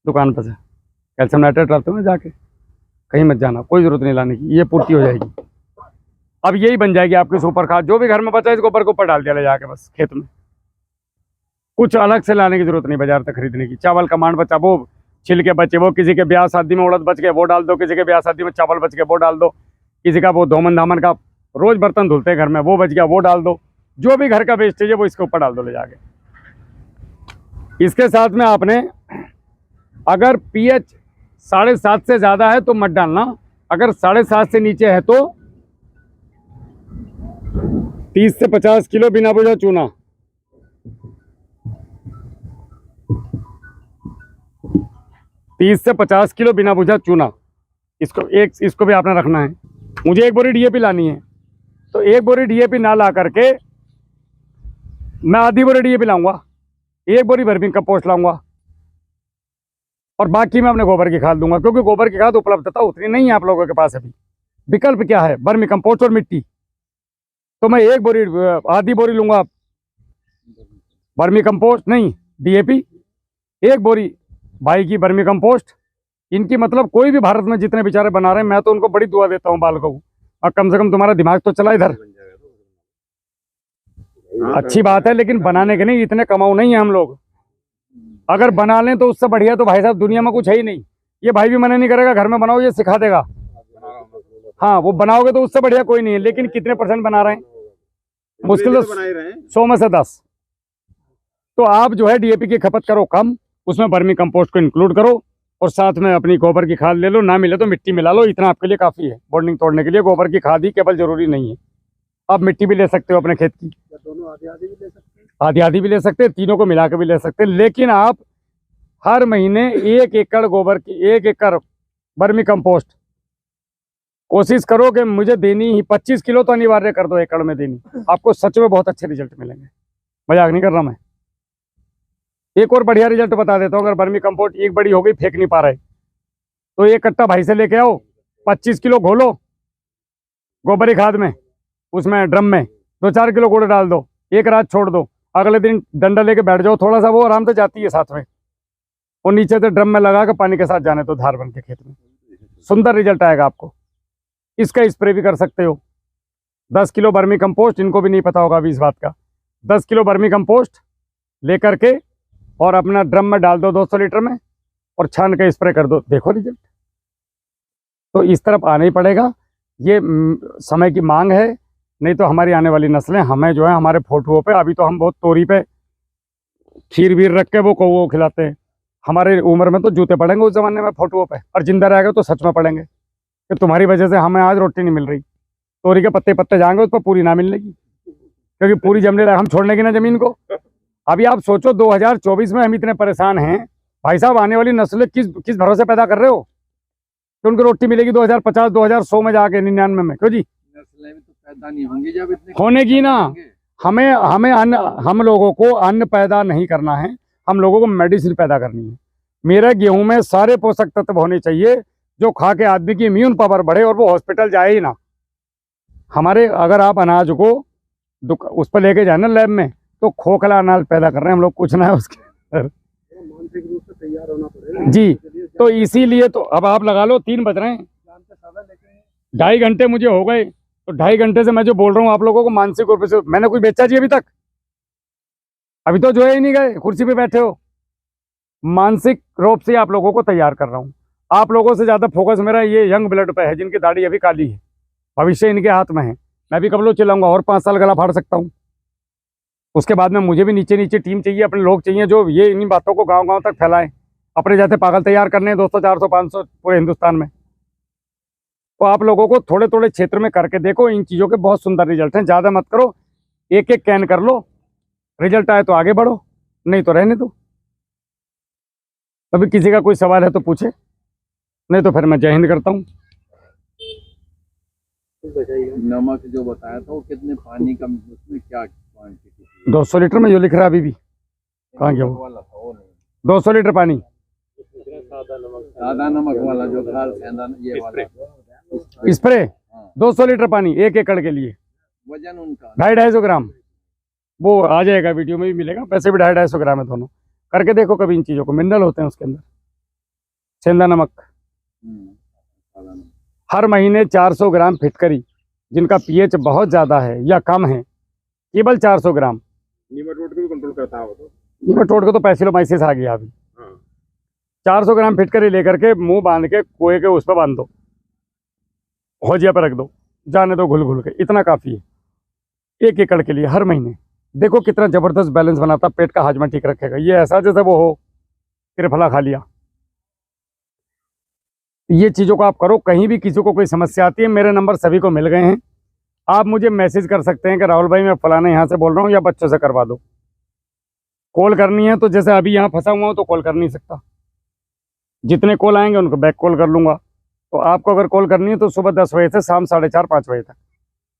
दुकान पर से कैल्शियम नाइट्रेट डालते हो ना जाके, कहीं मत जाना, कोई जरूरत नहीं लाने की, ये पूर्ति हो जाएगी। अब यही बन जाएगी आपकी सुपर खाद। जो भी घर में बचा इस गोबर को ऊपर डाल दिया ले जाके बस खेत में, कुछ अलग से लाने की जरूरत नहीं बाजार तक खरीदने की। चावल का मांड बचा, वो छिलके बचे, वो किसी के ब्याह शादी में उड़द बच गए वो डाल दो, किसी के ब्याह शादी में चावल बच गए वो डाल दो, किसी का वो धोमन धामन का रोज बर्तन धुलते हैं घर में वो बच गया वो डाल दो। जो भी घर का वेस्टेज है वो इसके ऊपर डाल दो ले जाके। इसके साथ में आपने अगर pH 7.5 से ज़्यादा है तो मत डालना, अगर 7.5 से नीचे है तो 30 से 50 किलो बिना बुझा चूना, 30 से 50 किलो बिना बुझा चूना, इसको भी आपने रखना है। मुझे 1 बोरी DAP लानी है तो 1 बोरी DAP ना ला करके मैं आधी बोरी DAP लाऊंगा, 1 बोरी वर्मी कंपोस्ट लाऊंगा और बाकी मैं अपने गोबर की खाद दूंगा, क्योंकि गोबर की खाद उपलब्धता उतनी नहीं है आप लोगों के पास अभी। विकल्प क्या है? वर्मी कंपोस्ट और मिट्टी। तो मैं 1 बोरी, आधी बोरी लूंगा वर्मी कंपोस्ट, नहीं DAP, 1 बोरी भाई की वर्मी कंपोस्ट। इनकी मतलब कोई भी भारत में जितने बेचारे बना रहे हैं, मैं तो उनको बड़ी दुआ देता हूँ बालकों को, और कम से कम तुम्हारा दिमाग तो चला इधर। अच्छी बात है, लेकिन बनाने के नहीं, इतने कमाऊ नहीं है हम लोग। अगर बना लें तो उससे बढ़िया तो भाई साहब दुनिया में कुछ है ही नहीं। ये भाई भी मना नहीं करेगा घर में बनाओ, ये सिखा देगा। हाँ वो बनाओगे तो उससे बढ़िया कोई नहीं है, लेकिन कितने % बना रहे हैं? मुश्किल तो 100 में से 10। तो आप जो है DAP की खपत करो कम, उसमें वर्मी कंपोस्ट को इंक्लूड करो और साथ में अपनी गोबर की खाद ले लो, ना मिले तो मिट्टी मिला लो, इतना आपके लिए काफ़ी है। बॉन्डिंग तोड़ने के लिए गोबर की खाद ही केवल जरूरी नहीं है, आप मिट्टी भी ले सकते हो अपने खेत की, दोनों आधी आधी भी ले सकते हैं, आधी भी ले सकते हैं, तीनों को मिला के भी ले सकते हैं। लेकिन आप हर महीने 1 एकड़ गोबर की, 1 एकड़ वर्मी कंपोस्ट कोशिश करो कि मुझे देनी ही 25 किलो तो अनिवार्य कर दो एकड़ में देनी, आपको सच में बहुत अच्छे रिजल्ट मिलेंगे। मजाक नहीं कर रहा मैं। एक और बढ़िया रिजल्ट बता देता हूँ। अगर वर्मी कंपोस्ट एक बड़ी हो गई, फेंक नहीं पा रहे, तो 1 कट्टा भाई से लेके आओ, 25 किलो घोलो गोबर की खाद में, उसमें ड्रम में 2-4 किलो गुड़ डाल दो, 1 रात छोड़ दो, अगले दिन डंडा लेके बैठ जाओ थोड़ा सा, वो आराम से जाती है साथ में, और नीचे से ड्रम में लगा के पानी के साथ जाने तो धार बन के खेत में, सुंदर रिजल्ट आएगा आपको। इसका स्प्रे भी कर सकते हो। 10 किलो वर्मी कंपोस्ट, इनको भी नहीं पता होगा अभी इस बात का, 10 किलो वर्मी कंपोस्ट लेकर के और अपना ड्रम में डाल दो 200 लीटर में, और छान के स्प्रे कर दो, देखो रिजल्ट। तो इस तरफ आना ही पड़ेगा, ये समय की मांग है, नहीं तो हमारी आने वाली नस्लें हमें जो है हमारे फोटुओं पे, अभी तो हम बहुत तोरी पे खीर वीर रख के वो कौओं खिलाते हैं, हमारे उम्र में तो जूते पड़ेंगे उस जमाने में फोटुओं पे, और जिंदा रहेगा तो सच में पड़ेंगे कि तुम्हारी वजह से हमें आज रोटी नहीं मिल रही, तोरी के पत्ते पत्ते जाएंगे उस पर पूरी ना मिलने की, क्योंकि पूरी जमने रहे हम छोड़ने की ना जमीन को। अभी आप सोचो 2024 में हम इतने परेशान हैं भाई साहब, आने वाली नस्लें किस भरोसे पैदा कर रहे हो कि उनको रोटी मिलेगी 2050 2100 में जाके 99 में, क्यों जी? नस्लें भी तो पैदा नहीं होंगी जब इतने होने की ना, हमें अन्न, हम लोगों को अन्न पैदा नहीं करना है, हम लोगों को मेडिसिन पैदा करनी है। मेरे गेहूं में सारे पोषक तत्व होने चाहिए जो खा के आदमी की इम्यून पावर बढ़े और वो हॉस्पिटल जाए ही ना। हमारे अगर आप अनाज को उस पर लेके जाए ना लैब में, तो खोखला अनाज पैदा कर रहे हैं हम लोग, कुछ ना है उसके अंदर। मानसिक रूप से तैयार होना पड़ेगा जी, तो इसीलिए तो अब आप लगा लो 3 बज रहे हैं, 2.5 घंटे मुझे हो गए, तो 2.5 घंटे से मैं जो बोल रहा हूँ आप लोगों को मानसिक रूप से, मैंने कुछ बेचा जी अभी तक? अभी तो जो है ही नहीं गए, कुर्सी पे बैठे हो। मानसिक रूप से आप लोगों को तैयार कर रहा हूँ। आप लोगों से ज़्यादा फोकस मेरा ये यंग ब्लड पे है, जिनकी दाढ़ी अभी काली है, भविष्य इनके हाथ में है। मैं भी कब लोग चिल्लाऊंगा और 5 साल गला फाड़ सकता हूँ। उसके बाद में मुझे भी नीचे नीचे टीम चाहिए, अपने लोग चाहिए जो ये इन्हीं बातों को गांव गांव तक फैलाएं। अपने जैसे पागल तैयार करने हैं 200 400 500 पूरे हिंदुस्तान में। तो आप लोगों को थोड़े थोड़े क्षेत्र में करके देखो, इन चीज़ों के बहुत सुंदर रिजल्ट हैं। ज़्यादा मत करो, एक एक कैन कर लो, रिजल्ट आए तो आगे बढ़ो, नहीं तो रहने दो। अभी किसी का कोई सवाल है तो पूछे, नहीं तो फिर मैं जय हिंद करता हूँ। नमक जो बताया था वो कितने पानी का, उसमें क्या क्वांटिटी? 200 लीटर में जो लिख रहा है अभी भी, कहाँ गया वो? वाला था वो नहीं, 200 लीटर पानी, सादा नमक वाला जो था, ये वाला स्प्रे 200 लीटर पानी 1 एकड़ के लिए, वजन उनका 250-250 ग्राम। वो आ जाएगा वीडियो में भी मिलेगा, वैसे भी 250-250 ग्राम है दोनों। करके देखो कभी इन चीज़ों को, मिनरल होते हैं उसके अंदर। सेंधा नमक सादा नमक। हर महीने 400 ग्राम फिटकरी, जिनका पीएच बहुत ज़्यादा है या कम है, केवल 400 ग्राम। नीमाटोड को भी कंट्रोल करता है वो तो। नीमाटोड को तो पैसिलोमाइसिस आ गया अभी। 400 ग्राम फिटकरी लेकर के मुंह बांध के कुएं के उस पर बांध दो, होजिया पर रख दो, जाने दो घुल घुल के, इतना काफ़ी है 1 एकड़ के लिए हर महीने। देखो कितना ज़बरदस्त बैलेंस बनाता, पेट का हाजमा ठीक रखेगा। ये ऐसा जैसे वो हो त्रिफला खा लिया। ये चीज़ों को आप करो। कहीं भी किसी को कोई समस्या आती है, मेरे नंबर सभी को मिल गए हैं, आप मुझे मैसेज कर सकते हैं कि राहुल भाई मैं फलाना यहाँ से बोल रहा हूँ, या बच्चों से करवा दो। कॉल करनी है तो जैसे अभी यहाँ फंसा हुआ हूँ तो कॉल कर नहीं सकता, जितने कॉल आएंगे उनको बैक कॉल कर लूँगा। तो आपको अगर कॉल करनी है तो सुबह 10 बजे से शाम 4:30 5 बजे तक,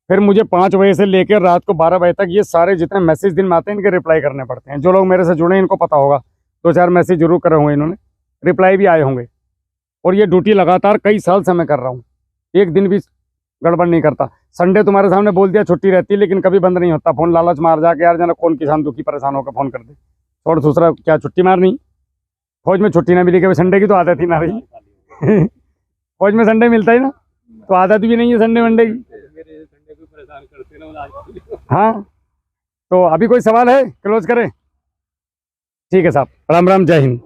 फिर मुझे 5 बजे से लेकर रात को 12 बजे तक ये सारे जितने मैसेज दिन में आते हैं इनके रिप्लाई करने पड़ते हैं। जो लोग मेरे से जुड़े हैं इनको पता होगा, 2-4 मैसेज जरूर करे होंगे इन्होंने, रिप्लाई भी आए होंगे। और ये ड्यूटी लगातार कई साल से मैं कर रहा हूँ, एक दिन भी गड़बड़ नहीं करता। संडे तुम्हारे सामने बोल दिया छुट्टी रहती है, लेकिन कभी बंद नहीं होता फ़ोन। लालच मार जाके यार जना कौन किसान दुखी परेशान होकर फ़ोन कर दे, और दूसरा क्या छुट्टी मारनी। फौज में छुट्टी ना मिली, कभी संडे की तो आदत ही ना रही। फौज में संडे मिलता ही ना, तो आदत भी नहीं है संडे वनडे की। हाँ, तो अभी कोई सवाल है, क्लोज करें? ठीक है साहब, राम राम, जय हिंद।